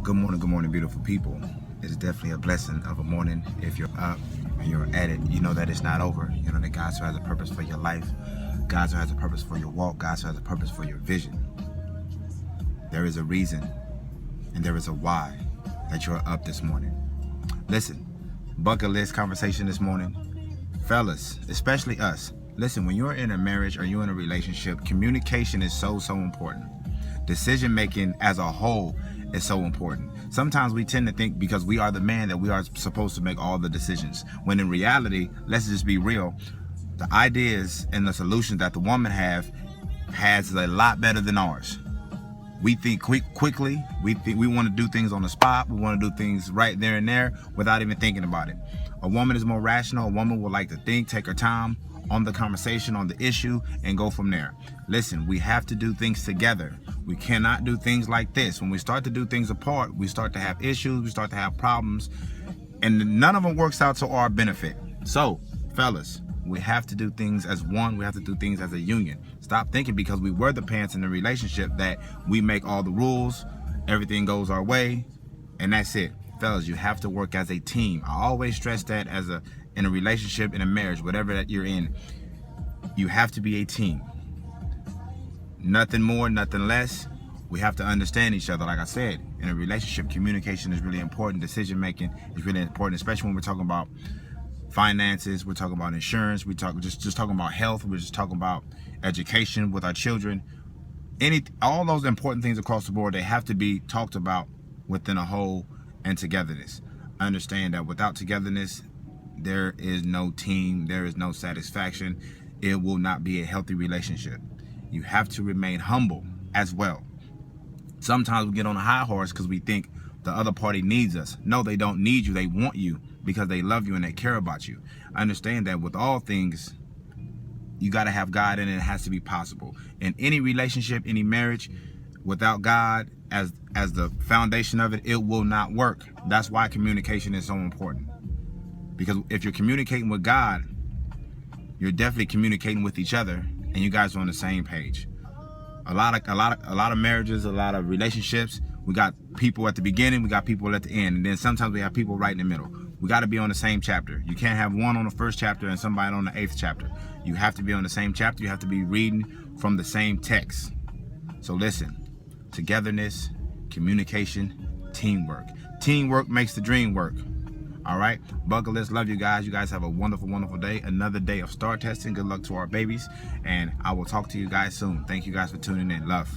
Good morning, beautiful people. It's definitely a blessing of a morning. If you're up and you're at it, you know that it's not over. You know that God still has a purpose for your life. God still has a purpose for your walk. God still has a purpose for your vision. There is a reason and there is a why that you're up this morning. Listen, bucket list conversation this morning. Fellas, especially us. Listen, when you're in a marriage or you're in a relationship, communication is so important. Decision making as a whole is so important. Sometimes we tend to think because we are the man that we are supposed to make all the decisions. When in reality, let's just be real, the ideas and the solutions that the woman has a lot better than ours. We think quickly. We want to do things on the spot. We want to do things right there and there without even thinking about it. A woman is more rational. A woman will like to think, take her time on the conversation, on the issue, and go from there. Listen, we have to do things together. We cannot do things like this. When we start to do things apart, we start to have issues, we start to have problems, and none of them works out to our benefit. So, fellas, we have to do things as one. We have to do things as a union. Stop thinking because we were the pants in the relationship that we make all the rules, everything goes our way, and that's it. Fellas, you have to work as a team. I always stress that in a relationship, in a marriage, whatever that you're in, you have to be a team. Nothing more, nothing less. We have to understand each other. Like I said, in a relationship, communication is really important. Decision making is really important, especially when we're talking about finances, we're talking about insurance, we talk just talking about health, we're just talking about education with our children. All those important things across the board, they have to be talked about within a whole and togetherness. Understand that without togetherness, there is no team, there is no satisfaction. It will not be a healthy relationship. You have to remain humble as well. Sometimes we get on a high horse because we think the other party needs us. No, they don't need you. They want you because they love you and they care about you. Understand that with all things, you got to have God in it. It has to be possible. In any relationship, any marriage, without God as the foundation of it, it will not work. That's why communication is so important. Because if you're communicating with God, you're definitely communicating with each other, and you guys are on the same page. A lot of marriages, a lot of relationships, we got people at the beginning, we got people at the end, and then sometimes we have people right in the middle. We got to be on the same chapter. You can't have one on the first chapter and somebody on the 8th chapter. You have to be on the same chapter. You have to be reading from the same text. So listen, togetherness, communication, teamwork. Teamwork makes the dream work. All right, bucket list. Love you guys. You guys have a wonderful, wonderful day. Another day of star testing. Good luck to our babies, and I will talk to you guys soon. Thank you guys for tuning in. Love.